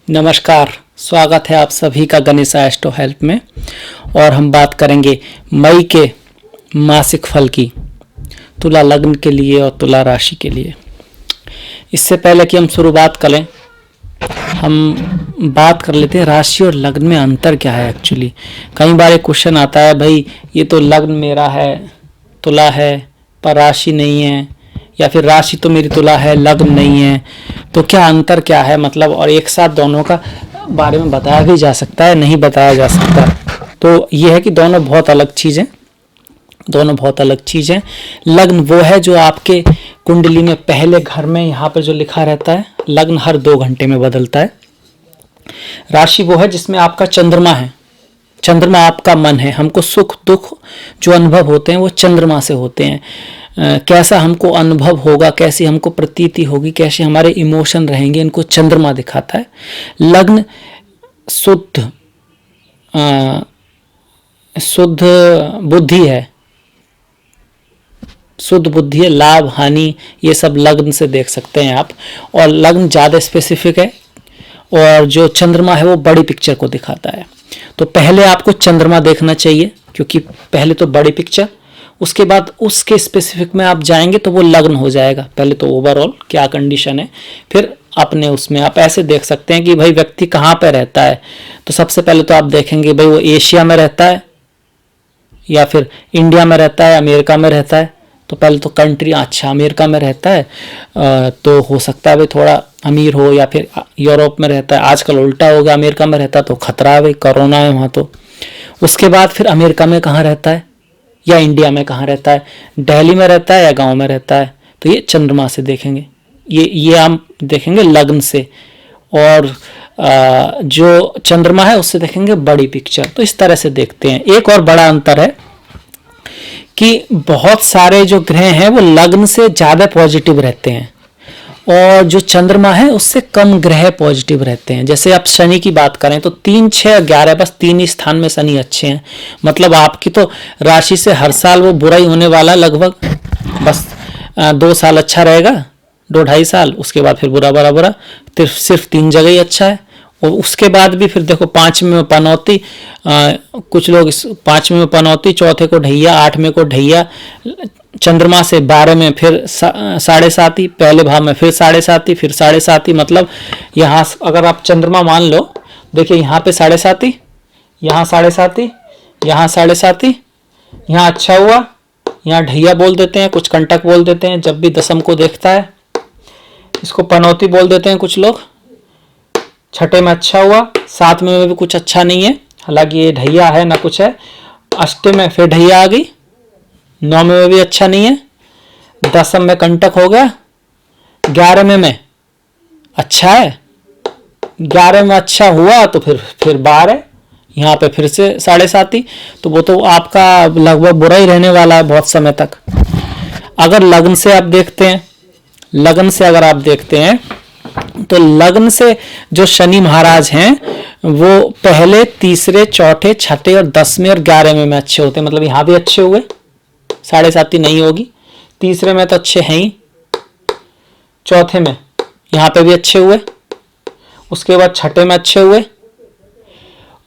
नमस्कार, स्वागत है आप सभी का गणेशा एस्ट्रो हेल्प में। और हम बात करेंगे मई के मासिक फल की, तुला लग्न के लिए और तुला राशि के लिए। इससे पहले कि हम शुरुआत करें, हम बात कर लेते हैं राशि और लग्न में अंतर क्या है। एक्चुअली कई बार एक क्वेश्चन आता है, भाई ये तो लग्न मेरा है, तुला है, पर राशि नहीं है, या फिर राशि तो मेरी तुला है, लग्न नहीं है, तो क्या अंतर क्या है मतलब। और एक साथ दोनों का बारे में बताया भी जा सकता है, नहीं बताया जा सकता। तो ये है कि दोनों बहुत अलग चीज़ें, दोनों बहुत अलग चीज़ें। लग्न वो है जो आपके कुंडली में पहले घर में यहाँ पर जो लिखा रहता है, लग्न हर 2 घंटे में बदलता है। राशि वो है जिसमें आपका चंद्रमा है, चंद्रमा आपका मन है। हमको सुख दुख जो अनुभव होते हैं वो चंद्रमा से होते हैं। कैसा हमको अनुभव होगा, कैसी हमको प्रतीति होगी, कैसे हमारे इमोशन रहेंगे, इनको चंद्रमा दिखाता है। लग्न शुद्ध शुद्ध बुद्धि है, शुद्ध बुद्धि है, लाभ हानि ये सब लग्न से देख सकते हैं आप। और लग्न ज़्यादा स्पेसिफिक है, और जो चंद्रमा है वो बड़ी पिक्चर को दिखाता है। तो पहले आपको चंद्रमा देखना चाहिए, क्योंकि पहले तो बड़ी पिक्चर, उसके बाद उसके स्पेसिफिक में आप जाएंगे तो वो लग्न हो जाएगा। पहले तो ओवरऑल क्या कंडीशन है, फिर अपने उसमें आप ऐसे देख सकते हैं कि भाई व्यक्ति कहाँ पे रहता है। तो सबसे पहले तो आप देखेंगे भाई वो एशिया में रहता है या फिर इंडिया में रहता है, अमेरिका में रहता है। तो पहले तो कंट्री, अच्छा अमेरिका में रहता है तो हो सकता है भाई थोड़ा अमीर हो, या फिर यूरोप में रहता है, आजकल उल्टा हो गया, अमेरिका में रहता है तो खतरा है भाई, कोरोना है वहाँ। तो उसके बाद फिर अमेरिका में कहाँ रहता है या इंडिया में कहाँ रहता है, दिल्ली में रहता है या गांव में रहता है। तो ये चंद्रमा से देखेंगे, ये हम देखेंगे लग्न से। और जो चंद्रमा है उससे देखेंगे बड़ी पिक्चर। तो इस तरह से देखते हैं। एक और बड़ा अंतर है कि बहुत सारे जो ग्रह हैं वो लग्न से ज़्यादा पॉजिटिव रहते हैं, और जो चंद्रमा है उससे कम ग्रह पॉजिटिव रहते हैं। जैसे आप शनि की बात करें तो 3, 6, 11 बस 3 ही स्थान में शनि अच्छे हैं। मतलब आपकी तो राशि से हर साल वो बुरा ही होने वाला लगभग, बस 2 साल अच्छा रहेगा, 2 ढाई साल, उसके बाद फिर बुरा बुरा बुरा, फिर सिर्फ 3 जगह ही अच्छा है। और उसके बाद भी फिर देखो 5वें में पनौती, कुछ लोग 5वें में पनौती, चौथे को ढैया, 8वें को ढैया, चंद्रमा से 12 में फिर 7.5, पहले भाव में फिर 7.5, फिर 7.5। मतलब यहाँ अगर आप चंद्रमा मान लो, देखिए यहाँ पे 7.5, यहाँ 7.5, यहाँ 7.5, यहाँ अच्छा हुआ, यहाँ ढैया बोल देते हैं, कुछ कंटक बोल देते हैं जब भी दशम को देखता है, इसको पनौती बोल देते हैं कुछ लोग। छठे में अच्छा हुआ, 7वें में भी कुछ अच्छा नहीं है, हालांकि ये ढैया है ना कुछ है। अष्टम में फिर ढैया आ गई, 9वें में भी अच्छा नहीं है, 10वें में कंटक हो गया, 11वें में अच्छा है, 11वें में अच्छा हुआ तो फिर 12, यहाँ पे फिर से 7.5। तो वो तो आपका लगभग बुरा ही रहने वाला है बहुत समय तक। अगर लग्न से आप देखते हैं, लग्न से अगर आप देखते हैं तो लग्न से जो शनि महाराज हैं वो पहले, तीसरे, चौथे, छठे और 10वें और 11वें में अच्छे होते हैं। मतलब यहाँ भी अच्छे हुए, 7.5 नहीं होगी, तीसरे में तो अच्छे हैं ही, चौथे में यहाँ पे भी अच्छे हुए, उसके बाद छठे में अच्छे हुए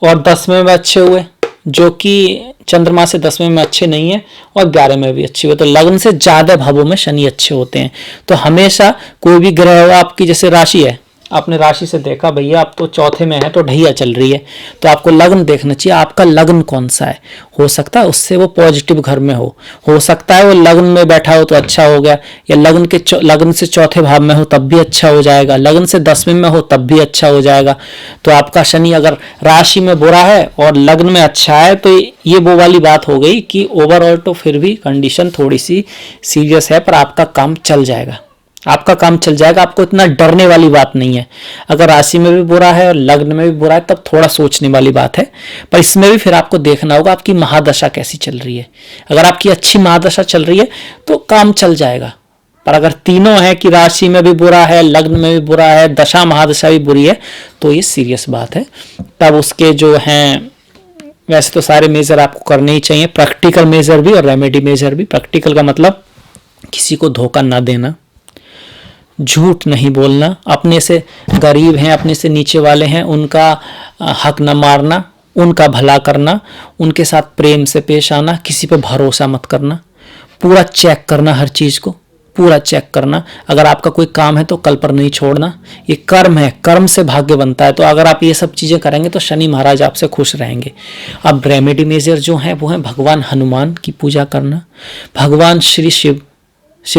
और 10वें में अच्छे हुए, जो कि चंद्रमा से 10वें में अच्छे नहीं है, और 11वें में भी अच्छे हुए। तो लग्न से ज़्यादा भावों में शनि अच्छे होते हैं। तो हमेशा कोई भी ग्रह हो आपकी, जैसे राशि है, आपने राशि से देखा भैया आप तो चौथे में है तो ढैया चल रही है, तो आपको लग्न देखना चाहिए, आपका लग्न कौन सा है। हो सकता है उससे वो पॉजिटिव घर में हो सकता है वो लग्न में बैठा हो तो अच्छा हो गया, या लग्न से चौथे भाव में हो तब भी अच्छा हो जाएगा, लग्न से 10वें में हो तब भी अच्छा हो जाएगा। तो आपका शनि अगर राशि में बुरा है और लग्न में अच्छा है तो ये वो वाली बात हो गई कि ओवरऑल तो फिर भी कंडीशन थोड़ी सी सीरियस है, पर आपका काम चल जाएगा, आपका काम चल जाएगा। आपको इतना डरने वाली बात नहीं है। अगर राशि में भी बुरा है और लग्न में भी बुरा है तब थोड़ा सोचने वाली बात है, पर इसमें भी फिर आपको देखना होगा आपकी महादशा कैसी चल रही है। अगर आपकी अच्छी महादशा चल रही है तो काम चल जाएगा, पर अगर तीनों है कि राशि में भी बुरा है, लग्न में भी बुरा है, दशा महादशा भी बुरी है, तो ये सीरियस बात है। तब उसके जो हैं, वैसे तो सारे मेजर आपको करने ही चाहिए, प्रैक्टिकल मेजर भी और रेमेडी मेजर भी। प्रैक्टिकल का मतलब किसी को धोखा ना देना, झूठ नहीं बोलना, अपने से गरीब हैं, अपने से नीचे वाले हैं, उनका हक न मारना, उनका भला करना, उनके साथ प्रेम से पेश आना, किसी पे भरोसा मत करना, पूरा चेक करना, हर चीज़ को पूरा चेक करना। अगर आपका कोई काम है तो कल पर नहीं छोड़ना, ये कर्म है, कर्म से भाग्य बनता है। तो अगर आप ये सब चीज़ें करेंगे तो शनि महाराज आपसे खुश रहेंगे। अब रेमेडी मेजर जो है वो है भगवान हनुमान की पूजा करना। भगवान श्री शिव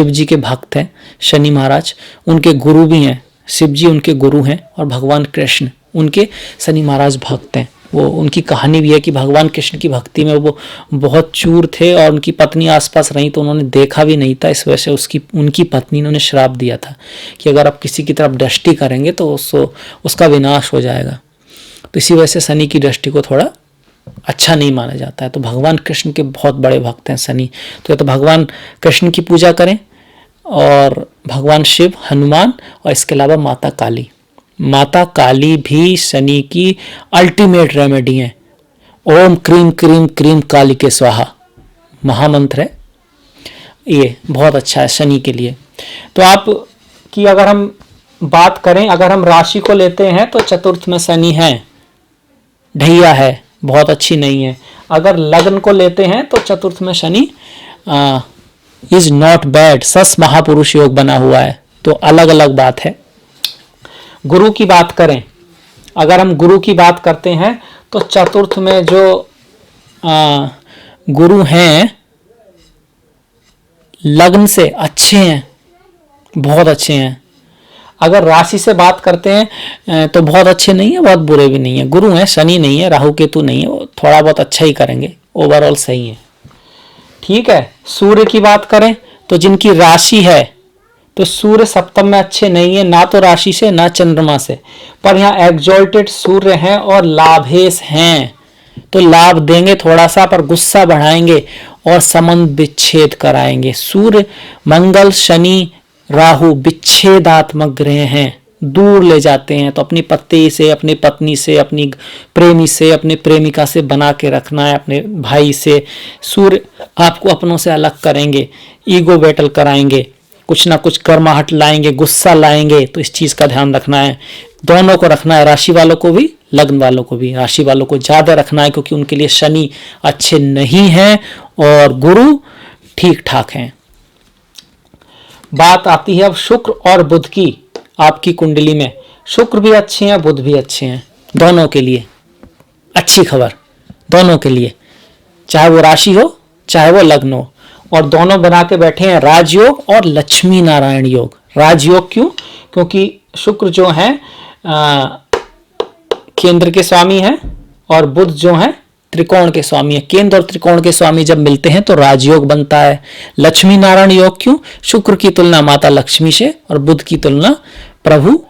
जी के भक्त हैं शनि महाराज, उनके गुरु भी हैं, शिव जी उनके गुरु हैं और भगवान कृष्ण उनके शनि महाराज भक्त हैं। वो उनकी कहानी भी है कि भगवान कृष्ण की भक्ति में वो बहुत चूर थे और उनकी पत्नी आसपास रही तो उन्होंने देखा भी नहीं था, इस वजह से उनकी पत्नी ने उन्हें श्राप दिया था कि अगर आप किसी की तरफ दृष्टि करेंगे तो उसका विनाश हो जाएगा। तो इसी वजह से शनि की दृष्टि को थोड़ा अच्छा नहीं माना जाता है। तो भगवान कृष्ण के बहुत बड़े भक्त हैं शनि, तो भगवान कृष्ण की पूजा करें और भगवान शिव, हनुमान और इसके अलावा माता काली। माता काली भी शनि की अल्टीमेट रेमेडी है। ओम क्रीम क्रीम क्रीम काली के स्वाहा महामंत्र है, ये बहुत अच्छा है शनि के लिए। तो आप की अगर हम बात करें, अगर हम राशि को लेते हैं तो चतुर्थ में शनि है, ढैया है, बहुत अच्छी नहीं है। अगर लग्न को लेते हैं तो चतुर्थ में शनि इज नॉट बैड, सस महापुरुष योग बना हुआ है, तो अलग अलग बात है। गुरु की बात करें, अगर हम गुरु की बात करते हैं तो चतुर्थ में जो गुरु हैं लग्न से अच्छे हैं, बहुत अच्छे हैं। अगर राशि से बात करते हैं तो बहुत अच्छे नहीं है, बहुत बुरे भी नहीं है। गुरु हैं, शनि नहीं है, राहु केतु नहीं है, वो थोड़ा बहुत अच्छा ही करेंगे, ओवरऑल सही है, ठीक है। सूर्य की बात करें तो जिनकी राशि है तो सूर्य सप्तम में अच्छे नहीं है, ना तो राशि से ना चंद्रमा से, पर यहाँ एग्जॉल्टेड सूर्य हैं और लाभेश हैं, तो लाभ देंगे थोड़ा सा, पर गुस्सा बढ़ाएंगे और संबंध विच्छेद कराएंगे। सूर्य, मंगल, शनि, राहु विच्छेदात्मक ग्रह हैं, दूर ले जाते हैं। तो अपनी पति से, अपनी पत्नी से, अपनी प्रेमी से, अपने प्रेमिका से बना के रखना है, अपने भाई से। सूर्य आपको अपनों से अलग करेंगे, ईगो बैटल कराएंगे, कुछ ना कुछ गर्माहट लाएंगे, गुस्सा लाएंगे, तो इस चीज का ध्यान रखना है। दोनों को रखना है, राशि वालों को भी, लग्न वालों को भी। राशि वालों को ज्यादा रखना है क्योंकि उनके लिए शनि अच्छे नहीं हैं और गुरु ठीक ठाक हैं। बात आती है अब शुक्र और बुध की। आपकी कुंडली में शुक्र भी अच्छे हैं, बुध भी अच्छे हैं, दोनों के लिए अच्छी खबर, दोनों के लिए, चाहे वो राशि हो चाहे वो लग्न हो, और दोनों बना के बैठे हैं राजयोग और लक्ष्मी नारायण योग। राजयोग क्यों? क्योंकि शुक्र जो है केंद्र के स्वामी हैं और बुध जो है त्रिकोण के स्वामी है। केंद्र और त्रिकोण के स्वामी जब मिलते हैं तो राजयोग बनता है। लक्ष्मी नारायण योग क्यों? शुक्र की तुलना माता लक्ष्मी से और बुध की तुलना प्रभु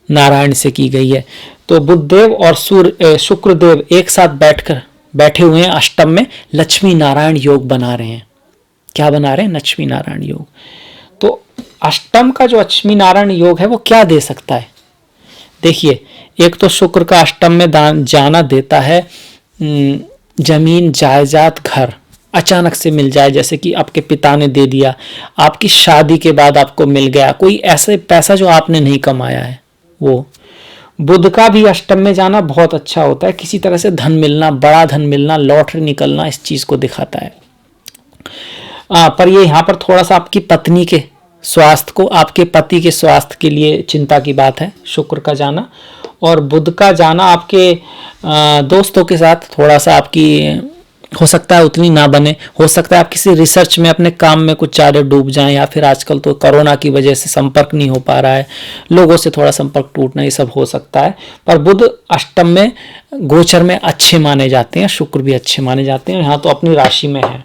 नारायण से की गई है। तो बुधदेव और शुक्रदेव एक साथ बैठे हुए हैं अष्टम में, लक्ष्मी नारायण योग बना रहे हैं। क्या बना रहे हैं? लक्ष्मी नारायण योग। तो अष्टम का जो लक्ष्मी नारायण योग है वो क्या दे सकता है? देखिए, एक तो शुक्र का अष्टम में जाना देता है जमीन, जायदाद, घर अचानक से मिल जाए, जैसे कि आपके पिता ने दे दिया, आपकी शादी के बाद आपको मिल गया, कोई ऐसे पैसा जो आपने नहीं कमाया है वो। बुध का भी अष्टम में जाना बहुत अच्छा होता है, किसी तरह से धन मिलना, बड़ा धन मिलना, लॉटरी निकलना, इस चीज को दिखाता है। पर ये यहाँ पर थोड़ा सा आपकी पत्नी के स्वास्थ्य को, आपके पति के स्वास्थ्य के लिए चिंता की बात है शुक्र का जाना। और बुध का जाना आपके दोस्तों के साथ थोड़ा सा आपकी हो सकता है उतनी ना बने, हो सकता है आप किसी रिसर्च में अपने काम में कुछ ज़्यादा डूब जाएं, या फिर आजकल तो कोरोना की वजह से संपर्क नहीं हो पा रहा है, लोगों से थोड़ा संपर्क टूटना, ये सब हो सकता है। पर बुध अष्टम में गोचर में अच्छे माने जाते हैं, शुक्र भी अच्छे माने जाते हैं, यहाँ तो अपनी राशि में है,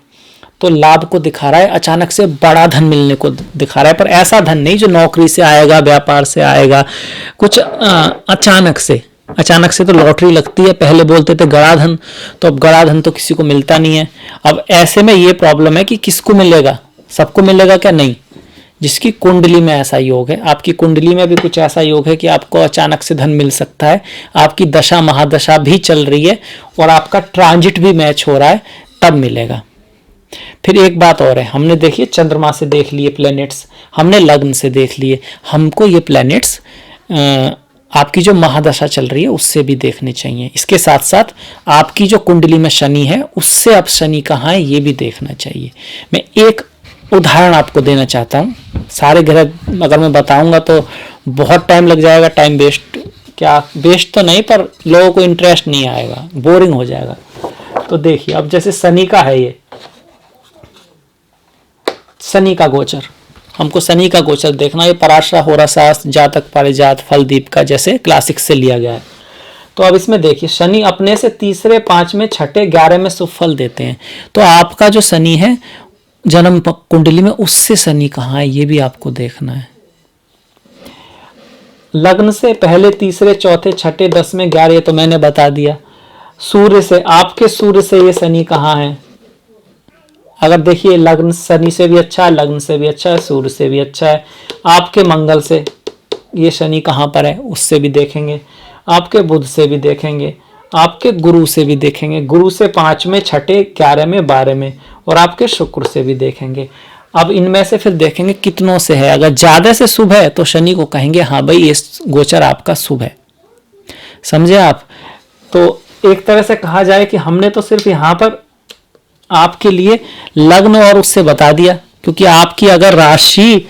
तो लाभ को दिखा रहा है, अचानक से बड़ा धन मिलने को दिखा रहा है, पर ऐसा धन नहीं जो नौकरी से आएगा, व्यापार से आएगा, कुछ अचानक से तो लॉटरी लगती है। पहले बोलते थे गड़ा धन, तो अब गड़ा धन तो किसी को मिलता नहीं है। अब ऐसे में ये प्रॉब्लम है कि किसको मिलेगा, सबको मिलेगा क्या? नहीं, जिसकी कुंडली में ऐसा योग है। आपकी कुंडली में भी कुछ ऐसा योग है कि आपको अचानक से धन मिल सकता है, आपकी दशा महादशा भी चल रही है और आपका ट्रांजिट भी मैच हो रहा है, तब मिलेगा। फिर एक बात और है, हमने देखिए चंद्रमा से देख लिए प्लैनेट्स, हमने लग्न से देख लिए, हमको ये प्लैनेट्स आपकी जो महादशा चल रही है उससे भी देखने चाहिए। इसके साथ साथ आपकी जो कुंडली में शनि है उससे अब शनि कहाँ है ये भी देखना चाहिए। मैं एक उदाहरण आपको देना चाहता हूँ, सारे ग्रह अगर मैं बताऊंगा तो बहुत टाइम लग जाएगा, टाइम वेस्ट, क्या वेस्ट तो नहीं पर लोगों को इंटरेस्ट नहीं आएगा, बोरिंग हो जाएगा। तो देखिए अब जैसे शनि का है, ये शनि का गोचर, हमको शनि का गोचर देखना, ये पराशर होराशास्त्र जातक पारिजात फलदीप का जैसे क्लासिक से लिया गया है। तो अब इसमें देखिए शनि अपने से तीसरे, पांचवें, छठे, 11 में शुभ फल देते हैं। तो आपका जो शनि है जन्म कुंडली में उससे शनि कहाँ है ये भी आपको देखना है। लग्न से पहले, तीसरे, चौथे, छठे, 10वें, 11 तो मैंने बता दिया। सूर्य से, आपके सूर्य से ये शनि कहाँ है, अगर देखिए लग्न शनि से भी अच्छा है, लग्न से भी अच्छा है, सूर्य से भी अच्छा है। आपके मंगल से ये शनि कहाँ पर है उससे भी देखेंगे, आपके बुध से भी देखेंगे, आपके गुरु से भी देखेंगे, गुरु से 5वें, छठे, 11 में, 12 में, और आपके शुक्र से भी देखेंगे। अब इनमें से फिर देखेंगे कितनों से है। अगर ज्यादा से शुभ है तो शनि को कहेंगे हाँ भाई ये गोचर आपका शुभ है, समझे आप। तो एक तरह से कहा जाए कि हमने तो सिर्फ यहाँ पर आपके लिए लग्न और उससे बता दिया, क्योंकि आपकी अगर राशि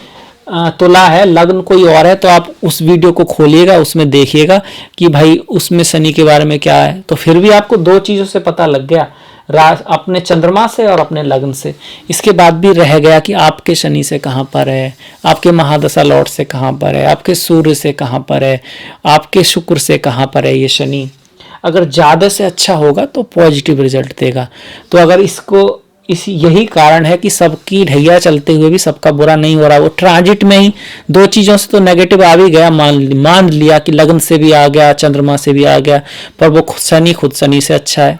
तुला है, लग्न कोई और है, तो आप उस वीडियो को खोलिएगा, उसमें देखिएगा कि भाई उसमें शनि के बारे में क्या है। तो फिर भी आपको दो चीजों से पता लग गया, अपने चंद्रमा से और अपने लग्न से। इसके बाद भी रह गया कि आपके शनि से कहाँ पर है, आपके महादशा लॉर्ड से कहाँ पर है, आपके सूर्य से कहाँ पर है, आपके शुक्र से कहाँ पर है ये शनि। अगर ज़्यादा से अच्छा होगा तो पॉजिटिव रिजल्ट देगा। तो अगर इसको यही कारण है कि सबकी ढैया चलते हुए भी सबका बुरा नहीं हो रहा। वो ट्रांजिट में ही दो चीज़ों से तो नेगेटिव आ भी गया, मान लिया कि लग्न से भी आ गया, चंद्रमा से भी आ गया, पर वो शनि खुद शनि से अच्छा है,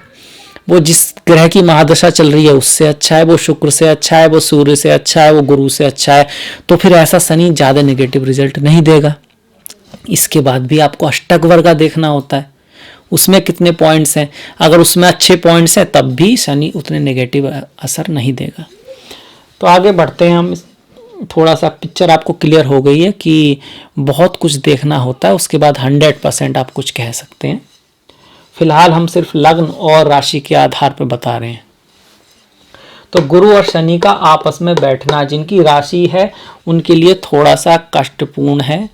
वो जिस ग्रह की महादशा चल रही है उससे अच्छा है, वो शुक्र से अच्छा है, वो सूर्य से अच्छा है, वो गुरु से अच्छा है। तो फिर ऐसा शनि ज़्यादा नेगेटिव रिजल्ट नहीं देगा। इसके बाद भी आपको अष्टक वर्ग का देखना होता है, उसमें कितने पॉइंट्स हैं। अगर उसमें अच्छे पॉइंट्स हैं तब भी शनि उतने नेगेटिव असर नहीं देगा। तो आगे बढ़ते हैं हम। थोड़ा सा पिक्चर आपको क्लियर हो गई है कि बहुत कुछ देखना होता है, उसके बाद 100% आप कुछ कह सकते हैं। फिलहाल हम सिर्फ लग्न और राशि के आधार पर बता रहे हैं। तो गुरु और शनि का आपस में बैठना जिनकी राशि है उनके लिए थोड़ा सा कष्टपूर्ण है,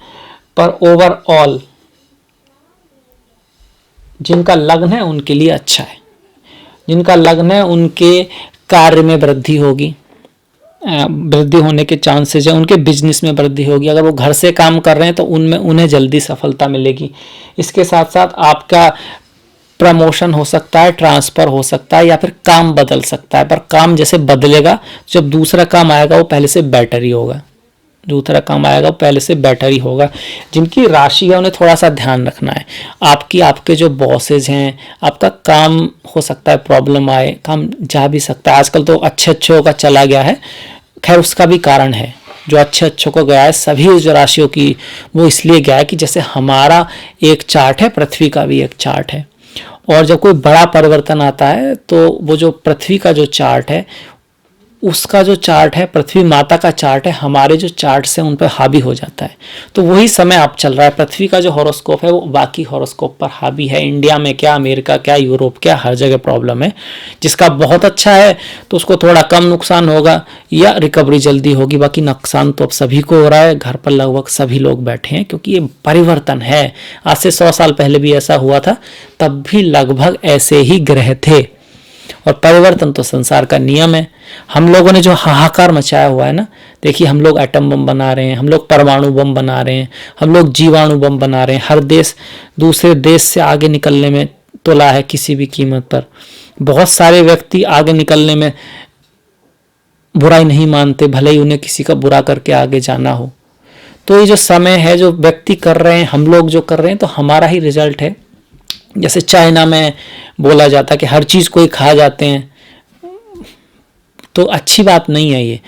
पर ओवरऑल जिनका लग्न है उनके लिए अच्छा है। जिनका लग्न है उनके कार्य में वृद्धि होगी, वृद्धि होने के चांसेस है, उनके बिजनेस में वृद्धि होगी। अगर वो घर से काम कर रहे हैं तो उनमें उन्हें जल्दी सफलता मिलेगी। इसके साथ साथ आपका प्रमोशन हो सकता है, ट्रांसफर हो सकता है, या फिर काम बदल सकता है। पर काम जैसे बदलेगा, जब दूसरा काम आएगा वो पहले से बेटर ही होगा, दूसरा काम आएगा पहले से बेटर ही होगा। जिनकी राशि है उन्हें थोड़ा सा ध्यान रखना है। आपके जो बॉसेज हैं, आपका काम हो सकता है प्रॉब्लम आए, काम जा भी सकता है। आजकल तो अच्छे का चला गया है, खैर उसका भी कारण है। जो अच्छे को गया है सभी जो राशियों की, वो इसलिए गया है कि जैसे हमारा एक चार्ट है, पृथ्वी का भी एक चार्ट है, और जब कोई बड़ा परिवर्तन आता है तो वो जो पृथ्वी का जो चार्ट है, उसका जो चार्ट है, पृथ्वी माता का चार्ट है, हमारे जो चार्ट्स हैं उन पर हावी हो जाता है। तो वही समय अब चल रहा है। पृथ्वी का जो हॉरोस्कोप है वो बाकी हॉरोस्कोप पर हावी है। इंडिया में क्या, अमेरिका क्या, यूरोप क्या, हर जगह प्रॉब्लम है। जिसका बहुत अच्छा है तो उसको थोड़ा कम नुकसान होगा या रिकवरी जल्दी होगी, बाकी नुकसान तो अब सभी को हो रहा है। घर पर लगभग सभी लोग बैठे हैं क्योंकि ये परिवर्तन है। आज से 100 साल पहले भी ऐसा हुआ था, तब भी लगभग ऐसे ही ग्रह थे। और परिवर्तन तो संसार का नियम है। हम लोगों ने जो हाहाकार मचाया हुआ है ना, देखिए हम लोग एटम बम बना रहे हैं, हम लोग परमाणु बम बना रहे हैं, हम लोग जीवाणु बम बना रहे हैं। हर देश दूसरे देश से आगे निकलने में तुला है किसी भी कीमत पर। बहुत सारे व्यक्ति आगे निकलने में बुराई नहीं मानते, भले ही उन्हें किसी का बुरा करके आगे जाना हो। तो ये जो समय है, जो व्यक्ति कर रहे हैं, हम लोग जो कर रहे हैं, तो हमारा ही रिजल्ट है। जैसे चाइना में बोला जाता है कि हर चीज़ को ही खा जाते हैं, तो अच्छी बात नहीं है ये।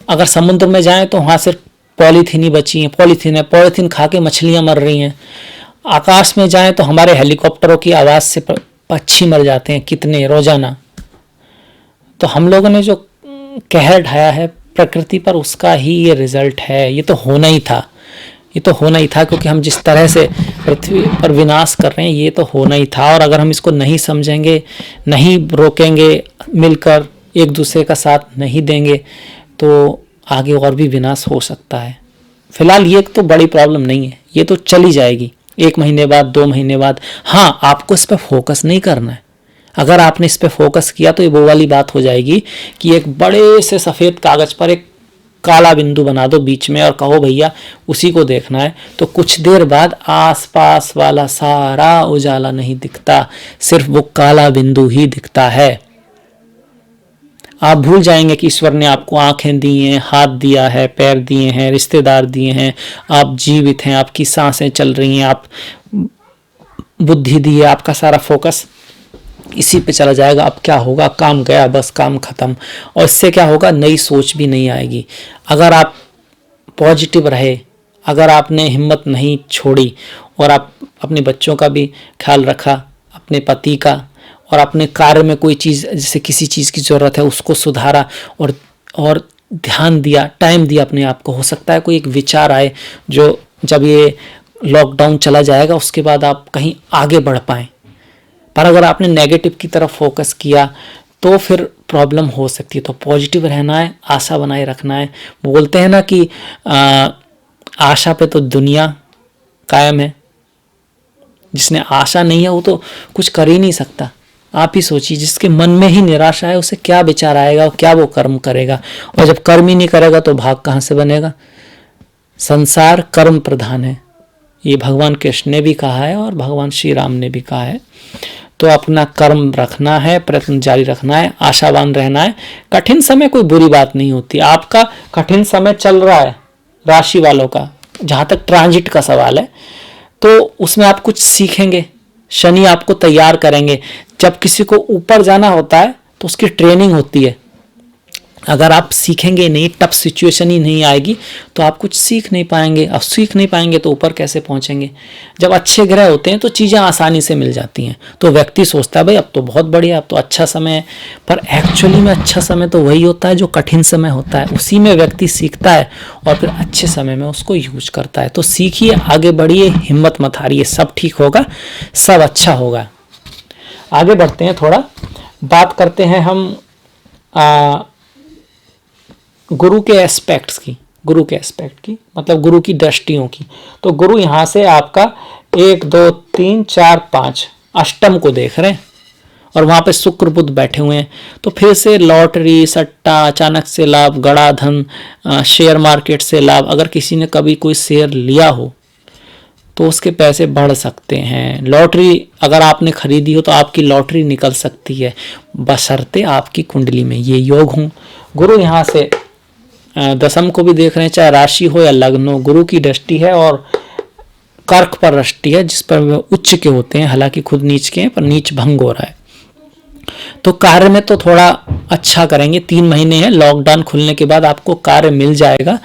अगर समुद्र में जाएं तो वहाँ सिर्फ पॉलीथीन ही बची है, पॉलीथीन खा के मछलियाँ मर रही हैं। आकाश में जाएं तो हमारे हेलीकॉप्टरों की आवाज़ से पक्षी मर जाते हैं कितने रोजाना। तो हम लोगों ने जो कहर ढाया है प्रकृति पर, उसका ही ये रिजल्ट है। ये तो होना ही था, ये तो होना ही था, क्योंकि हम जिस तरह से पृथ्वी पर विनाश कर रहे हैं ये तो होना ही था। और अगर हम इसको नहीं समझेंगे, नहीं रोकेंगे, मिलकर एक दूसरे का साथ नहीं देंगे तो आगे और भी विनाश हो सकता है। फिलहाल ये तो बड़ी प्रॉब्लम नहीं है, ये तो चली जाएगी 1 महीने बाद, 2 महीने बाद। हाँ, आपको इस पर फोकस नहीं करना है। अगर आपने इस पर फोकस किया तो ये वो वाली बात हो जाएगी कि एक बड़े से सफ़ेद कागज पर एक काला बिंदु बना दो बीच में और कहो भैया उसी को देखना है, तो कुछ देर बाद आसपास वाला सारा उजाला नहीं दिखता, सिर्फ वो काला बिंदु ही दिखता है। आप भूल जाएंगे कि ईश्वर ने आपको आंखें दी हैं, हाथ दिया है, पैर दिए हैं, रिश्तेदार दिए हैं, आप जीवित हैं, आपकी सांसें चल रही हैं, आप बुद्धि दी है। आपका सारा फोकस इसी पे चला जाएगा। अब क्या होगा, काम गया, बस काम खत्म। और इससे क्या होगा, नई सोच भी नहीं आएगी। अगर आप पॉजिटिव रहे, अगर आपने हिम्मत नहीं छोड़ी और आप अपने बच्चों का भी ख्याल रखा, अपने पति का, और अपने कार्य में कोई चीज़, जैसे किसी चीज़ की ज़रूरत है उसको सुधारा और ध्यान दिया, टाइम दिया अपने आप को, हो सकता है कोई एक विचार आए जो जब ये लॉकडाउन चला जाएगा उसके बाद आप कहीं आगे बढ़ पाएँ। पर अगर आपने नेगेटिव की तरफ फोकस किया तो फिर प्रॉब्लम हो सकती है। तो पॉजिटिव रहना है, आशा बनाए रखना है। बोलते हैं ना कि आशा पे तो दुनिया कायम है, जिसने आशा नहीं है वो तो कुछ कर ही नहीं सकता। आप ही सोचिए, जिसके मन में ही निराशा है उसे क्या विचार आएगा और क्या वो कर्म करेगा। और जब कर्म ही नहीं करेगा तो भाग कहाँ से बनेगा। संसार कर्म प्रधान है, ये भगवान कृष्ण ने भी कहा है और भगवान श्री राम ने भी कहा है। तो अपना कर्म रखना है, प्रयत्न जारी रखना है, आशावान रहना है। कठिन समय कोई बुरी बात नहीं होती। आपका कठिन समय चल रहा है राशि वालों का, जहाँ तक ट्रांजिट का सवाल है, तो उसमें आप कुछ सीखेंगे। शनि आपको तैयार करेंगे। जब किसी को ऊपर जाना होता है तो उसकी ट्रेनिंग होती है। अगर आप सीखेंगे नहीं, टफ सिचुएशन ही नहीं आएगी तो आप कुछ सीख नहीं पाएंगे। अब सीख नहीं पाएंगे तो ऊपर कैसे पहुंचेंगे। जब अच्छे ग्रह होते हैं तो चीज़ें आसानी से मिल जाती हैं, तो व्यक्ति सोचता है भाई अब तो बहुत बढ़िया, अब तो अच्छा समय है। पर एक्चुअली में अच्छा समय तो वही होता है जो कठिन समय होता है, उसी में व्यक्ति सीखता है और फिर अच्छे समय में उसको यूज करता है। तो सीखिए, आगे बढ़िए, हिम्मत मत हारिए, सब ठीक होगा, सब अच्छा होगा। आगे बढ़ते हैं, थोड़ा बात करते हैं हम गुरु के एस्पेक्ट्स की, गुरु के एस्पेक्ट की मतलब गुरु की दृष्टियों की। तो गुरु यहाँ से आपका 1 2 3 4 5 अष्टम को देख रहे हैं और वहाँ पे शुक्र बुध बैठे हुए हैं। तो फिर से लॉटरी, सट्टा, अचानक से लाभ, गड़ा धन, शेयर मार्केट से लाभ। अगर किसी ने कभी कोई शेयर लिया हो तो उसके पैसे बढ़ सकते हैं। लॉटरी अगर आपने खरीदी हो तो आपकी लॉटरी निकल सकती है, बशर्ते आपकी कुंडली में ये योग हों। गुरु यहाँ से दशम को भी देख रहे हैं, चाहे राशि हो या लग्न हो। गुरु की दृष्टि है और कर्क पर दृष्टि है, जिस पर वे उच्च के होते हैं, हालांकि खुद नीच के हैं पर नीच भंग हो रहा है। तो कार्य में तो थोड़ा अच्छा करेंगे। 3 महीने हैं, लॉकडाउन खुलने के बाद आपको कार्य मिल जाएगा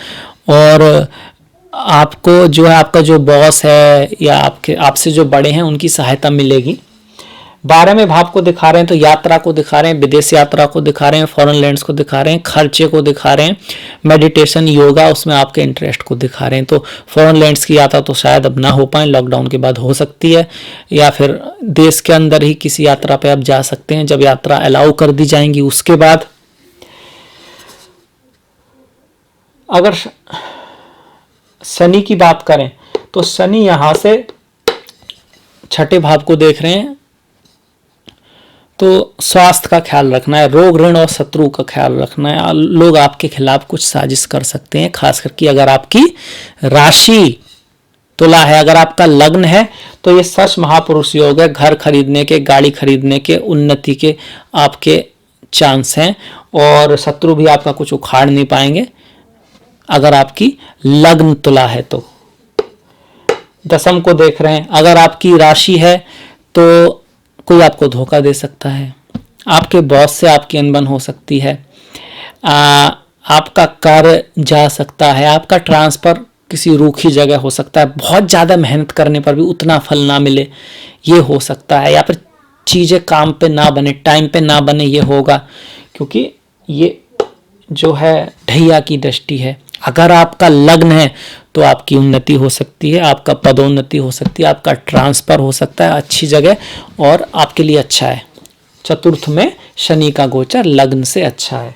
और आपको जो है, आपका जो बॉस है या आपसे जो बड़े हैं उनकी सहायता मिलेगी। 12वें भाव को दिखा रहे हैं तो यात्रा को दिखा रहे हैं, विदेश यात्रा को दिखा रहे हैं, फॉरेन लैंड्स को दिखा रहे हैं, खर्चे को दिखा रहे हैं, मेडिटेशन, योगा, उसमें आपके इंटरेस्ट को दिखा रहे हैं। तो फॉरेन लैंड्स की यात्रा तो शायद अब ना हो पाए, लॉकडाउन के बाद हो सकती है, या फिर देश के अंदर ही किसी यात्रा पे आप जा सकते हैं जब यात्रा अलाउ कर दी जाएंगी उसके बाद। अगर शनि की बात करें तो शनि यहाँ से 6ठे भाव को देख रहे हैं, तो स्वास्थ्य का ख्याल रखना है, रोग ऋण और शत्रु का ख्याल रखना है। लोग आपके खिलाफ कुछ साजिश कर सकते हैं, खास करके अगर आपकी राशि तुला है। अगर आपका लग्न है तो ये सच महापुरुष योग है, घर खरीदने के, गाड़ी खरीदने के, उन्नति के आपके चांस हैं और शत्रु भी आपका कुछ उखाड़ नहीं पाएंगे अगर आपकी लग्न तुला है तो। दशम को देख रहे हैं, अगर आपकी राशि है तो कोई आपको धोखा दे सकता है, आपके बॉस से आपकी अनबन हो सकती है, आपका कार्य जा सकता है, आपका ट्रांसफर किसी रूखी जगह हो सकता है, बहुत ज़्यादा मेहनत करने पर भी उतना फल ना मिले ये हो सकता है, या फिर चीज़ें काम पे ना बने, टाइम पे ना बने ये होगा। क्योंकि ये जो है ढैया की दृष्टि है। अगर आपका लग्न है तो आपकी उन्नति हो सकती है, आपका पदोन्नति हो सकती है, आपका ट्रांसफर हो सकता है अच्छी जगह और आपके लिए अच्छा है। चतुर्थ में शनि का गोचर लग्न से अच्छा है।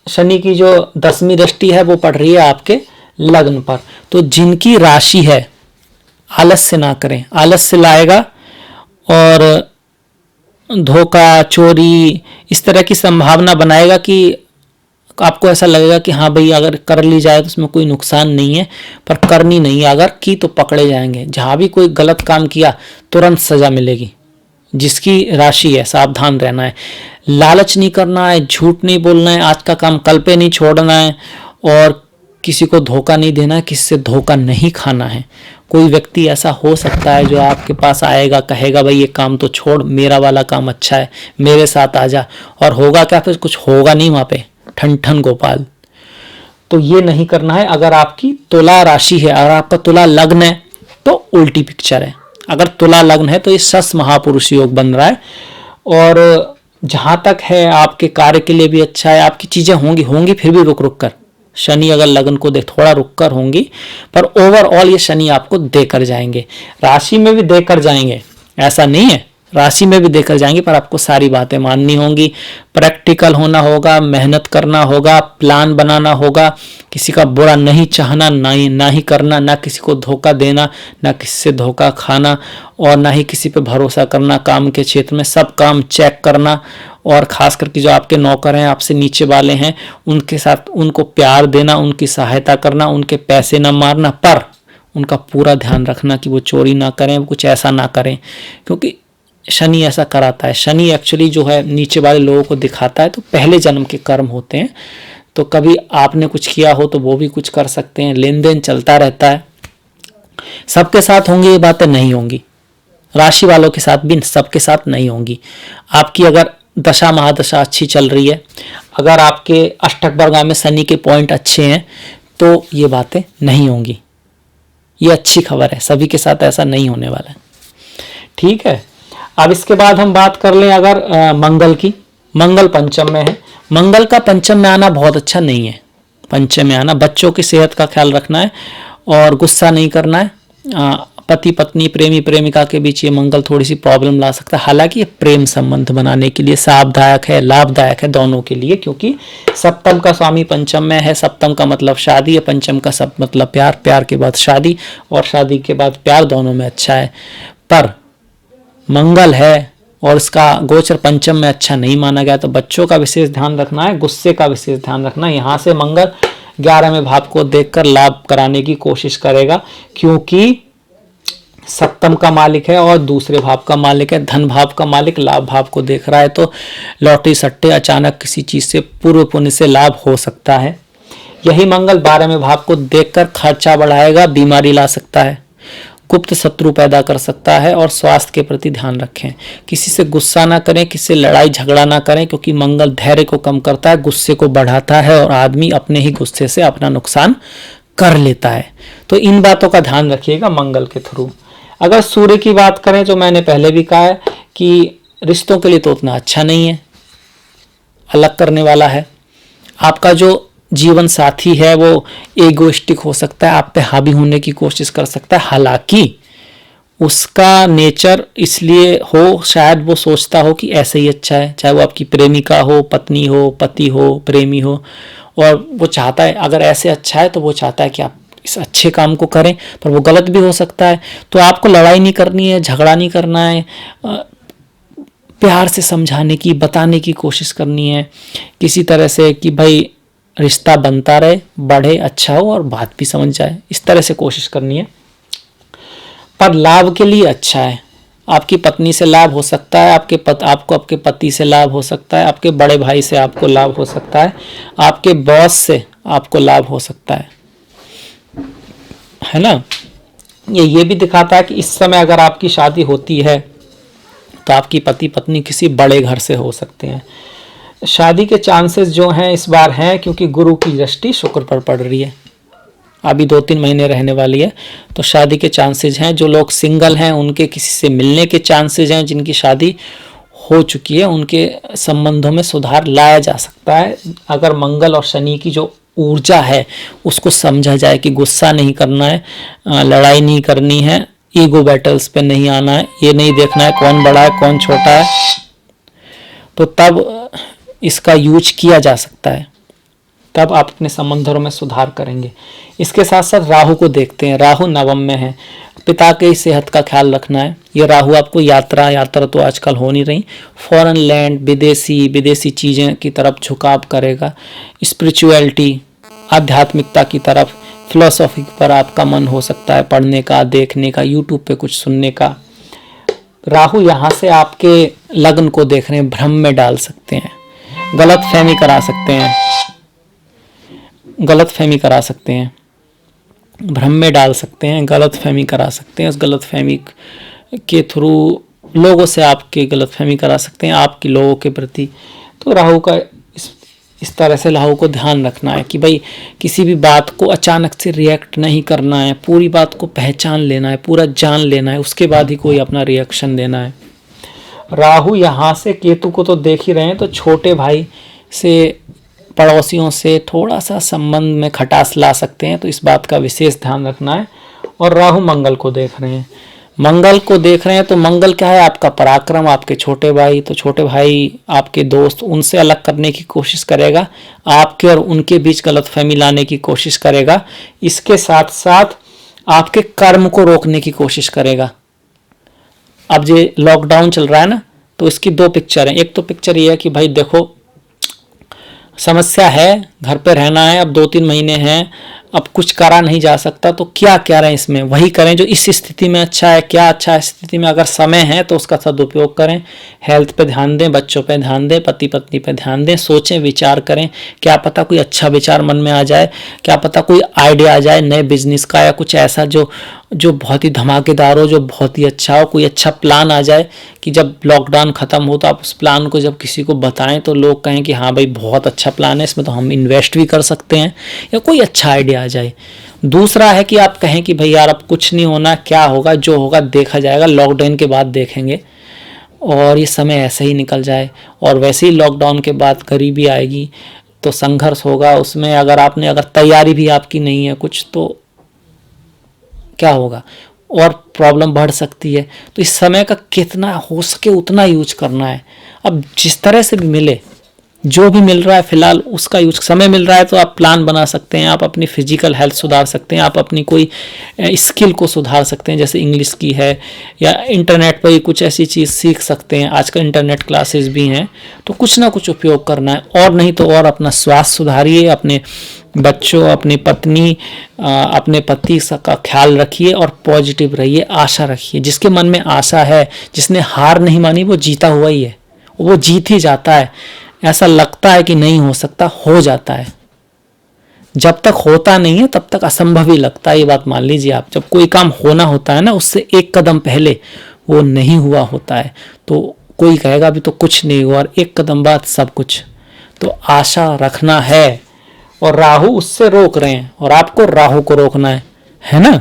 शनि की जो 10वीं दृष्टि है वो पड़ रही है आपके लग्न पर। तो जिनकी राशि है, आलस्य ना करें, आलस्य लाएगा और धोखा, चोरी, इस तरह की संभावना बनाएगा कि आपको ऐसा लगेगा कि हाँ भाई अगर कर ली जाए तो उसमें कोई नुकसान नहीं है, पर करनी नहीं है। अगर की तो पकड़े जाएंगे। जहाँ भी कोई गलत काम किया तुरंत सजा मिलेगी। जिसकी राशि है सावधान रहना है, लालच नहीं करना है, झूठ नहीं बोलना है, आज का काम कल पे नहीं छोड़ना है और किसी को धोखा नहीं देना है, किसी से धोखा नहीं खाना है। कोई व्यक्ति ऐसा हो सकता है जो आपके पास आएगा, कहेगा भाई ये काम तो छोड़, मेरा वाला काम अच्छा है, मेरे साथ आ जा, और होगा क्या, फिर कुछ होगा नहीं वहाँ पे, ठन ठन गोपाल। तो ये नहीं करना है। अगर आपकी तुला राशि है, अगर आपका तुला लग्न है तो उल्टी पिक्चर है। अगर तुला लग्न है तो ये सस महापुरुष योग बन रहा है और जहां तक है आपके कार्य के लिए भी अच्छा है। आपकी चीजें होंगी फिर भी रुक रुक कर। शनि अगर लग्न को देख थोड़ा रुक कर होंगी, पर ओवरऑल ये शनि आपको देकर जाएंगे। राशि में भी देकर जाएंगे, ऐसा नहीं है, राशि में भी देकर जाएंगे, पर आपको सारी बातें माननी होंगी, प्रैक्टिकल होना होगा, मेहनत करना होगा, प्लान बनाना होगा, किसी का बुरा नहीं चाहना, ना ही करना, ना किसी को धोखा देना, ना किसी से धोखा खाना और ना ही किसी पे भरोसा करना। काम के क्षेत्र में सब काम चेक करना और खास करके जो आपके नौकर हैं, आपसे नीचे वाले हैं, उनके साथ उनको प्यार देना, उनकी सहायता करना, उनके पैसे ना मारना, पर उनका पूरा ध्यान रखना कि वो चोरी ना करें, वो कुछ ऐसा ना करें, क्योंकि शनि ऐसा कराता है। शनि एक्चुअली जो है नीचे वाले लोगों को दिखाता है, तो पहले जन्म के कर्म होते हैं, तो कभी आपने कुछ किया हो तो वो भी कुछ कर सकते हैं। लेन देन चलता रहता है, सबके साथ होंगी ये बातें, नहीं होंगी। राशि वालों के साथ भी सबके साथ नहीं होंगी। आपकी अगर दशा महादशा अच्छी चल रही है, अगर आपके अष्टक वर्गा में शनि के पॉइंट अच्छे हैं, तो ये बातें नहीं होंगी। ये अच्छी खबर है, सभी के साथ ऐसा नहीं होने वाला है। ठीक है, अब इसके बाद हम बात कर लें अगर मंगल की। मंगल पंचम में है। मंगल का पंचम में आना बहुत अच्छा नहीं है। पंचम में आना, बच्चों की सेहत का ख्याल रखना है और गुस्सा नहीं करना है। पति पत्नी, प्रेमी प्रेमिका के बीच ये मंगल थोड़ी सी प्रॉब्लम ला सकता है। हालांकि ये प्रेम संबंध बनाने के लिए सावधायक है, लाभदायक है दोनों के लिए, क्योंकि सप्तम का स्वामी पंचम में है। सप्तम का मतलब शादी है, पंचम का सब मतलब प्यार, प्यार के बाद शादी और शादी के बाद प्यार, दोनों में अच्छा है। पर मंगल है और इसका गोचर पंचम में अच्छा नहीं माना गया, तो बच्चों का विशेष ध्यान रखना है, गुस्से का विशेष ध्यान रखना है। यहाँ से मंगल 11वें भाव को देखकर लाभ कराने की कोशिश करेगा, क्योंकि सप्तम का मालिक है और दूसरे भाव का मालिक है, धन भाव का मालिक लाभ भाव को देख रहा है। तो लॉटरी सट्टे, अचानक किसी चीज से पूर्व पुण्य से लाभ हो सकता है। यही मंगल 12वें भाव को देखकर खर्चा बढ़ाएगा, बीमारी ला सकता है, गुप्त शत्रु पैदा कर सकता है और स्वास्थ्य के प्रति ध्यान रखें। किसी से गुस्सा ना करें, किसी से लड़ाई झगड़ा ना करें, क्योंकि मंगल धैर्य को कम करता है, गुस्से को बढ़ाता है और आदमी अपने ही गुस्से से अपना नुकसान कर लेता है। तो इन बातों का ध्यान रखिएगा मंगल के थ्रू। अगर सूर्य की बात करें तो मैंने पहले भी कहा है कि रिश्तों के लिए तो उतना अच्छा नहीं है, अलग करने वाला है। आपका जो जीवन साथी है वो एगोइस्टिक हो सकता है, आप पे हावी होने की कोशिश कर सकता है। हालांकि उसका नेचर इसलिए हो, शायद वो सोचता हो कि ऐसे ही अच्छा है, चाहे वो आपकी प्रेमिका हो, पत्नी हो, पति हो, प्रेमी हो, और वो चाहता है अगर ऐसे अच्छा है तो वो चाहता है कि आप इस अच्छे काम को करें, पर वो गलत भी हो सकता है। तो आपको लड़ाई नहीं करनी है, झगड़ा नहीं करना है, प्यार से समझाने की, बताने की कोशिश करनी है किसी तरह से कि भाई रिश्ता बनता रहे, बढ़े, अच्छा हो और बात भी समझ जाए, इस तरह से कोशिश करनी है। पर लाभ के लिए अच्छा है। आपकी पत्नी से लाभ हो सकता है, आपको आपके पति से लाभ हो सकता है, आपके बड़े भाई से आपको लाभ हो सकता है, आपके बॉस से आपको लाभ हो सकता है ना। ये भी दिखाता है कि इस समय अगर आपकी शादी होती है तो आपकी पति पत्नी किसी बड़े घर से हो सकते हैं। शादी के चांसेस जो हैं इस बार हैं, क्योंकि गुरु की दृष्टि शुक्र पर पड़ रही है, अभी 2-3 महीने रहने वाली है, तो शादी के चांसेस हैं। जो लोग सिंगल हैं उनके किसी से मिलने के चांसेस हैं, जिनकी शादी हो चुकी है, उनके संबंधों में सुधार लाया जा सकता है अगर मंगल और शनि की जो ऊर्जा है उसको समझा जाए कि गुस्सा नहीं करना है, लड़ाई नहीं करनी है, ईगो बैटल्स पे नहीं आना है, ये नहीं देखना है कौन बड़ा है कौन छोटा है, तो तब इसका यूज किया जा सकता है, तब आप अपने संबंधों में सुधार करेंगे। इसके साथ साथ राहु को देखते हैं। राहु नवम में है, पिता की सेहत का ख्याल रखना है। ये राहु आपको यात्रा तो आजकल हो नहीं रही, फॉरेन लैंड, विदेशी चीज़ें की तरफ झुकाव करेगा। स्पिरिचुअलिटी, आध्यात्मिकता की तरफ, फिलोसॉफी पर आपका मन हो सकता है पढ़ने का, देखने का, यूट्यूब पे कुछ सुनने का। राहु यहाँ से आपके लग्न को देख रहे हैं, भ्रम में डाल सकते हैं, गलत फहमी करा सकते हैं, भ्रम में डाल सकते हैं, गलत फहमी करा सकते हैं। उस गलत फहमी के थ्रू लोगों से आपके गलत फहमी करा सकते हैं आपके लोगों के प्रति। तो राहु का इस तरह से राहु को ध्यान रखना है कि भाई किसी भी बात को अचानक से रिएक्ट नहीं करना है, पूरी बात को पहचान लेना है, पूरा जान लेना है, उसके बाद ही कोई अपना रिएक्शन देना है। राहु यहाँ से केतु को तो देख ही रहे हैं, तो छोटे भाई से, पड़ोसियों से थोड़ा सा संबंध में खटास ला सकते हैं, तो इस बात का विशेष ध्यान रखना है। और राहु मंगल को देख रहे हैं, तो मंगल क्या है, आपका पराक्रम, आपके छोटे भाई, तो छोटे भाई आपके दोस्त, उनसे अलग करने की कोशिश करेगा, आपके और उनके बीच गलतफहमी लाने की कोशिश करेगा। इसके साथ साथ आपके कर्म को रोकने की कोशिश करेगा। अब ये लॉकडाउन चल रहा है ना, तो इसकी दो पिक्चर हैं। एक तो पिक्चर ये है कि भाई देखो समस्या है, घर पे रहना है, अब 2-3 महीने हैं, अब कुछ करा नहीं जा सकता, तो क्या करें, इसमें वही करें जो इस स्थिति में अच्छा है। क्या अच्छा है स्थिति में, अगर समय है तो उसका सदुपयोग करें, हेल्थ पे ध्यान दें, बच्चों पे ध्यान दें, पति पत्नी पे ध्यान दें, सोचें, विचार करें, क्या पता कोई अच्छा विचार मन में आ जाए, क्या पता कोई आइडिया आ जाए नए बिजनेस का, या कुछ ऐसा जो बहुत ही धमाकेदार हो, जो बहुत ही अच्छा हो, कोई अच्छा प्लान आ जाए कि जब लॉकडाउन ख़त्म हो तो आप उस प्लान को जब किसी को बताएं तो लोग कहें कि हाँ भाई बहुत अच्छा प्लान है, इसमें तो हम इन्वेस्ट भी कर सकते हैं, या कोई अच्छा आइडिया आ जाए। दूसरा है कि आप कहें कि भाई यार अब कुछ नहीं होना, क्या होगा, जो होगा देखा जाएगा, लॉकडाउन के बाद देखेंगे, और ये समय ऐसे ही निकल जाए। और वैसे ही लॉकडाउन के बाद गरीबी आएगी तो संघर्ष होगा, उसमें अगर तैयारी भी आपकी नहीं है कुछ, तो क्या होगा, और प्रॉब्लम बढ़ सकती है। तो इस समय का कितना हो सके उतना यूज करना है। अब जिस तरह से भी मिले, जो भी मिल रहा है फिलहाल उसका यूज, समय मिल रहा है तो आप प्लान बना सकते हैं, आप अपनी फिजिकल हेल्थ सुधार सकते हैं, आप अपनी कोई स्किल को सुधार सकते हैं, जैसे इंग्लिश की है, या इंटरनेट पर ही कुछ ऐसी चीज़ सीख सकते हैं। आजकल इंटरनेट क्लासेस भी हैं, तो कुछ ना कुछ उपयोग करना है। और नहीं तो और अपना स्वास्थ्य सुधारिए, अपने बच्चों, अपनी पत्नी, अपने पति का ख्याल रखिए, और पॉजिटिव रहिए, आशा रखिए। जिसके मन में आशा है, जिसने हार नहीं मानी, वो जीता हुआ ही है, वो जीत ही जाता है। ऐसा लगता है कि नहीं हो सकता, हो जाता है। जब तक होता नहीं है तब तक असंभव ही लगता है, ये बात मान लीजिए आप। जब कोई काम होना होता है ना, उससे एक कदम पहले वो नहीं हुआ होता है, तो कोई कहेगा अभी तो कुछ नहीं हुआ, और एक कदम बाद सब कुछ। तो आशा रखना है, और राहु उससे रोक रहे हैं, और आपको राहु को रोकना है ना।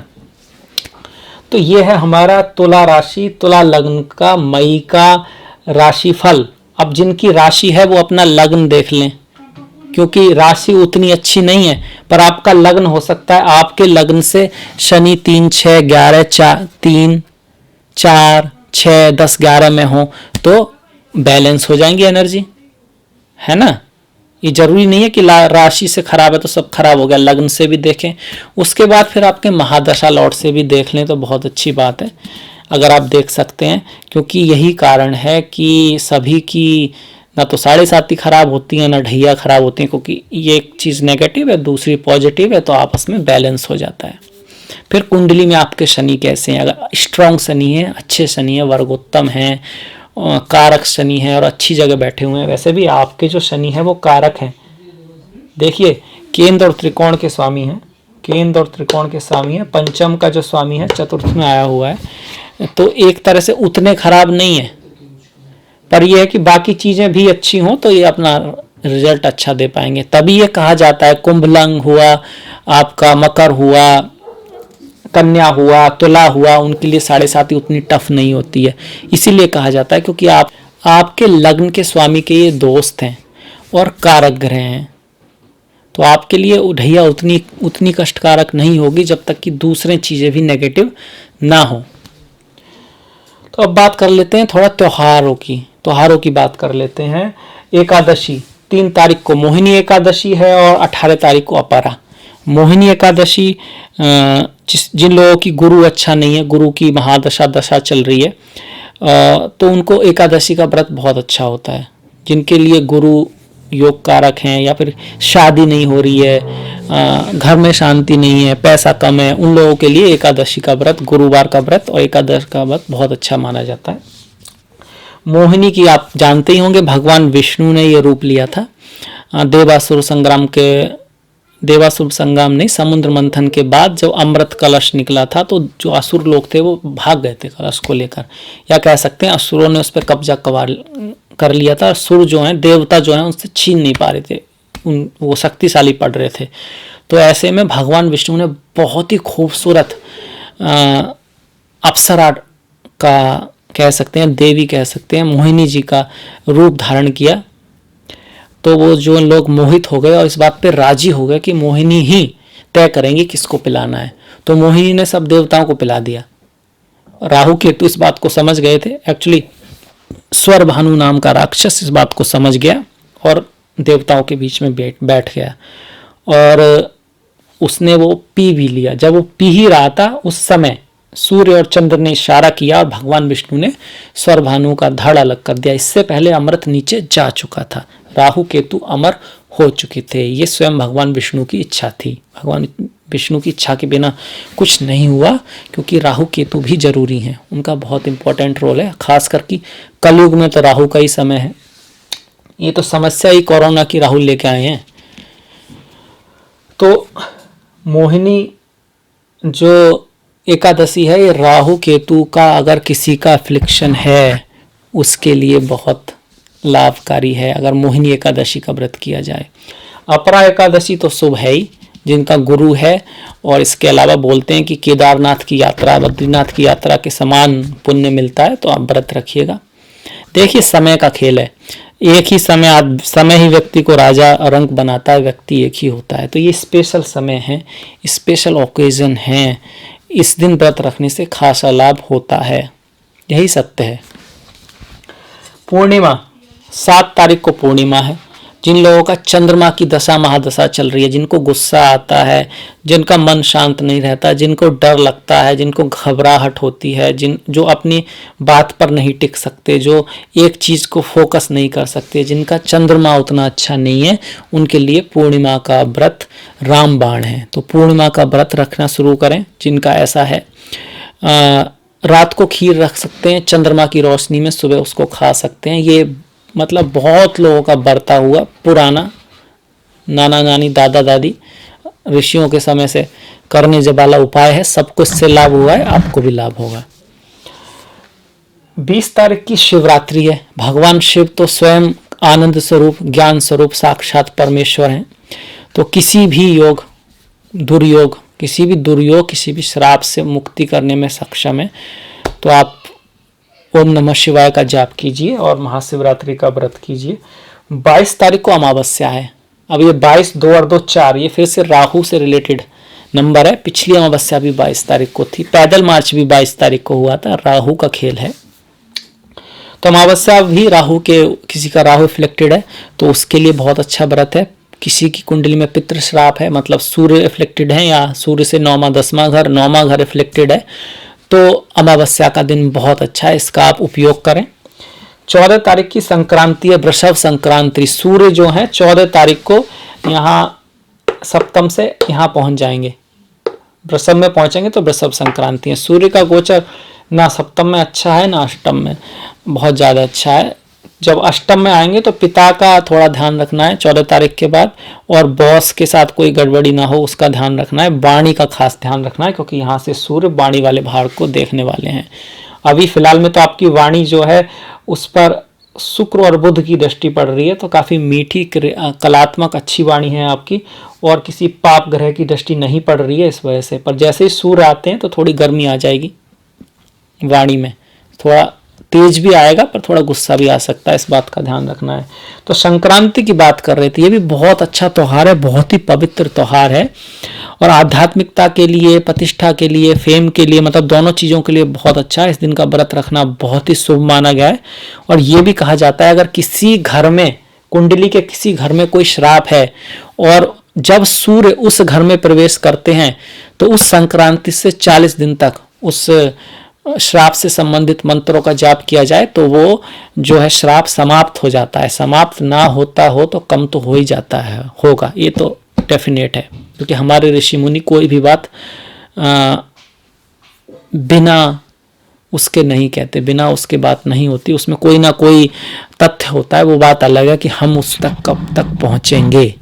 तो ये है हमारा तुला राशि, तुला लग्न का मई का राशिफल। अब जिनकी राशि है वो अपना लग्न देख लें, क्योंकि राशि उतनी अच्छी नहीं है, पर आपका लग्न हो सकता है आपके लग्न से शनि 3, 6, 11, 3, 4, 6, 10, 11 में हो, तो बैलेंस हो जाएंगी एनर्जी, है ना। ये जरूरी नहीं है कि राशि से खराब है तो सब खराब हो गया, लग्न से भी देखें, उसके बाद फिर आपके महादशा लॉर्ड से भी देख लें तो बहुत अच्छी बात है, अगर आप देख सकते हैं। क्योंकि यही कारण है कि सभी की ना तो 7.5 खराब होती है, ना ढैया खराब होती है, क्योंकि ये एक चीज़ नेगेटिव है, दूसरी पॉजिटिव है, तो आपस में बैलेंस हो जाता है। फिर कुंडली में आपके शनि कैसे हैं, अगर स्ट्रॉन्ग शनि है, अच्छे शनि है, वर्गोत्तम है, कारक शनि है, और अच्छी जगह बैठे हुए हैं। वैसे भी आपके जो शनि है वो कारक हैं। देखिए केंद्र और त्रिकोण के स्वामी हैं, पंचम का जो स्वामी है चतुर्थ में आया हुआ है, तो एक तरह से उतने खराब नहीं है, पर यह है कि बाकी चीजें भी अच्छी हों तो ये अपना रिजल्ट अच्छा दे पाएंगे। तभी ये कहा जाता है, कुंभ लग्न हुआ आपका, मकर हुआ, कन्या हुआ, तुला हुआ, उनके लिए 7.5 उतनी टफ नहीं होती है। इसीलिए कहा जाता है क्योंकि आपके लग्न के स्वामी के ये दोस्त हैं और कारक ग्रह हैं, तो आपके लिए उधैया उतनी कष्टकारक नहीं होगी जब तक कि दूसरे चीजें भी नेगेटिव ना हो। तो अब बात कर लेते हैं थोड़ा त्योहारों की बात कर लेते हैं। एकादशी 3 तारीख को मोहिनी एकादशी है और 18 तारीख को अपरा। मोहिनी एकादशी जिन लोगों की गुरु अच्छा नहीं है, गुरु की दशा चल रही है, तो उनको एकादशी का व्रत बहुत अच्छा होता है। जिनके लिए गुरु योग कारक हैं या फिर शादी नहीं हो रही है, घर में शांति नहीं है, पैसा कम है, उन लोगों के लिए एकादशी का व्रत, गुरुवार का व्रत और एकादशी का व्रत बहुत अच्छा माना जाता है। मोहिनी की आप जानते ही होंगे, भगवान विष्णु ने ये रूप लिया था। देवासुर संग्राम नहीं, समुद्र मंथन के बाद जब अमृत कलश निकला था तो जो असुर लोग थे वो भाग गए थे कलश को लेकर, या कह सकते हैं असुरों ने उस पर कब्जा कर लिया था। असुर जो हैं, देवता जो हैं, उनसे छीन नहीं पा रहे थे, वो शक्तिशाली पड़ रहे थे। तो ऐसे में भगवान विष्णु ने बहुत ही खूबसूरत अप्सरा का कह सकते हैं, देवी कह सकते हैं, मोहिनी जी का रूप धारण किया। तो वो जो लोग मोहित हो गए और इस बात पे राजी हो गए कि मोहिनी ही तय करेंगी किसको पिलाना है, तो मोहिनी ने सब देवताओं को पिला दिया। राहु केतु इस बात को समझ गए थे, एक्चुअली स्वर भानु नाम का राक्षस इस बात को समझ गया और देवताओं के बीच में बैठ गया और उसने वो पी भी लिया। जब वो पी ही रहा था उस समय सूर्य और चंद्र ने इशारा किया और भगवान विष्णु ने स्वर भानु का धड़ अलग कर दिया। इससे पहले अमृत नीचे जा चुका था, राहु केतु अमर हो चुके थे। ये स्वयं भगवान विष्णु की इच्छा थी। भगवान विष्णु की इच्छा के बिना कुछ नहीं हुआ, क्योंकि राहु केतु भी जरूरी हैं, उनका बहुत इंपॉर्टेंट रोल है। खास करके कलयुग में तो राहु का ही समय है। ये तो समस्या ही कोरोना की राहु लेके आए हैं। तो मोहिनी जो एकादशी है, ये राहु केतु का अगर किसी का अफ्लिक्शन है उसके लिए बहुत लाभकारी है अगर मोहिनी एकादशी का व्रत किया जाए। अपरा एकादशी तो शुभ है ही, जिनका गुरु है, और इसके अलावा बोलते हैं कि केदारनाथ की यात्रा, बद्रीनाथ की यात्रा के समान पुण्य मिलता है, तो आप व्रत रखिएगा। देखिए समय का खेल है, एक ही समय ही व्यक्ति को राजा रंक बनाता है, व्यक्ति एक ही होता है। तो ये स्पेशल समय है, स्पेशल ओकेजन है, इस दिन व्रत रखने से खासा लाभ होता है, यही सत्य है। पूर्णिमा 7 तारीख को पूर्णिमा है। जिन लोगों का चंद्रमा की दशा महादशा चल रही है, जिनको गुस्सा आता है, जिनका मन शांत नहीं रहता, जिनको डर लगता है, जिनको घबराहट होती है, जो अपनी बात पर नहीं टिक सकते, जो एक चीज़ को फोकस नहीं कर सकते, जिनका चंद्रमा उतना अच्छा नहीं है, उनके लिए पूर्णिमा का व्रत रामबाण है। तो पूर्णिमा का व्रत रखना शुरू करें जिनका ऐसा है। रात को खीर रख सकते हैं, चंद्रमा की रोशनी में सुबह उसको खा सकते हैं। ये मतलब बहुत लोगों का बरता हुआ पुराना, नाना नानी दादा दादी ऋषियों के समय से करने जब वाला उपाय है। सबको इससे लाभ हुआ है, आपको भी लाभ होगा। 20 तारीख की शिवरात्रि है। भगवान शिव तो स्वयं आनंद स्वरूप, ज्ञान स्वरूप, साक्षात परमेश्वर हैं। तो किसी भी दुर्योग, किसी भी श्राप से मुक्ति करने में सक्षम है। तो आप ओम नमः शिवाय का जाप कीजिए और महाशिवरात्रि का व्रत कीजिए। 22 तारीख को अमावस्या है। अब ये 22, 2 और 2 4, ये फिर से राहु से रिलेटेड नंबर है। पिछली अमावस्या भी 22 तारीख को थी, पैदल मार्च भी 22 तारीख को हुआ था। राहु का खेल है। तो अमावस्या भी किसी का राहु इफ्लेक्टेड है तो उसके लिए बहुत अच्छा व्रत है। किसी की कुंडली में पितृ श्राप है, मतलब सूर्य इफ्लेक्टेड है या सूर्य से 9वां 10वां घर इफ्लेक्टेड है, तो अमावस्या का दिन बहुत अच्छा है, इसका आप उपयोग करें। 14 तारीख की संक्रांति है, वृषभ संक्रांति। सूर्य जो है 14 तारीख को यहाँ सप्तम से यहाँ पहुंच जाएंगे, वृषभ में पहुंचेंगे, तो वृषभ संक्रांति है। सूर्य का गोचर ना सप्तम में अच्छा है ना अष्टम में बहुत ज़्यादा अच्छा है। जब अष्टम में आएंगे तो पिता का थोड़ा ध्यान रखना है 14 तारीख के बाद, और बॉस के साथ कोई गड़बड़ी ना हो उसका ध्यान रखना है। वाणी का खास ध्यान रखना है, क्योंकि यहाँ से सूर्य वाणी वाले भाग को देखने वाले हैं। अभी फिलहाल में तो आपकी वाणी जो है उस पर शुक्र और बुध की दृष्टि पड़ रही है, तो काफ़ी मीठी कलात्मक अच्छी वाणी है आपकी, और किसी पाप ग्रह की दृष्टि नहीं पड़ रही है इस वजह से। पर जैसे ही सूर्य आते हैं तो थोड़ी गर्मी आ जाएगी वाणी में, थोड़ा तेज भी आएगा पर थोड़ा गुस्सा भी आ सकता है, इस बात का ध्यान रखना है। तो संक्रांति की बात कर रहे थे, ये भी बहुत अच्छा त्यौहार है, बहुत ही पवित्र त्यौहार है और आध्यात्मिकता के लिए, प्रतिष्ठा के लिए, फेम के लिए, मतलब दोनों चीज़ों के लिए बहुत अच्छा है। इस दिन का व्रत रखना बहुत ही शुभ माना गया है। और ये भी कहा जाता है अगर किसी घर में, कुंडली के किसी घर में कोई श्राप है और जब सूर्य उस घर में प्रवेश करते हैं तो उस संक्रांति से 40 दिन तक उस श्राप से संबंधित मंत्रों का जाप किया जाए तो वो जो है श्राप समाप्त हो जाता है। समाप्त ना होता हो तो कम तो हो ही जाता है, होगा, ये तो डेफिनेट है, क्योंकि हमारे ऋषि मुनि कोई भी बात बिना उसके नहीं कहते, बिना उसके बात नहीं होती, उसमें कोई ना कोई तथ्य होता है। वो बात अलग है कि हम उस तक कब तक पहुंचेंगे।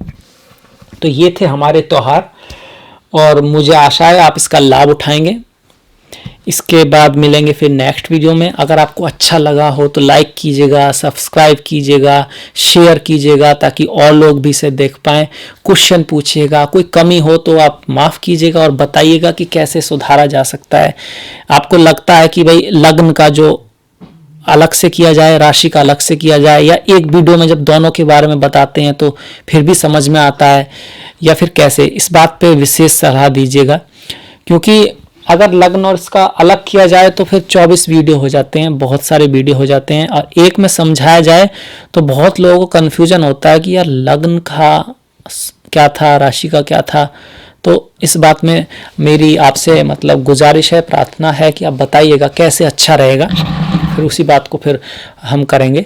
तो ये थे हमारे त्यौहार और मुझे आशा है आप इसका लाभ उठाएंगे। इसके बाद मिलेंगे फिर नेक्स्ट वीडियो में। अगर आपको अच्छा लगा हो तो लाइक कीजिएगा, सब्सक्राइब कीजिएगा, शेयर कीजिएगा ताकि और लोग भी इसे देख पाएँ। क्वेश्चन पूछिएगा, कोई कमी हो तो आप माफ़ कीजिएगा और बताइएगा कि कैसे सुधारा जा सकता है। आपको लगता है कि भाई लग्न का जो अलग से किया जाए, राशि का अलग से किया जाए, या एक वीडियो में जब दोनों के बारे में बताते हैं तो फिर भी समझ में आता है, या फिर कैसे, इस बात पे विशेष सलाह दीजिएगा। क्योंकि अगर लग्न और इसका अलग किया जाए तो फिर 24 वीडियो हो जाते हैं, बहुत सारे वीडियो हो जाते हैं, और एक में समझाया जाए तो बहुत लोगों को कन्फ्यूजन होता है कि यार लग्न का क्या था, राशि का क्या था। तो इस बात में मेरी आपसे मतलब गुजारिश है, प्रार्थना है कि आप बताइएगा कैसे अच्छा रहेगा, फिर उसी बात को फिर हम करेंगे।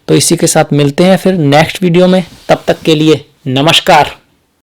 तो इसी के साथ मिलते हैं फिर नेक्स्ट वीडियो में, तब तक के लिए नमस्कार।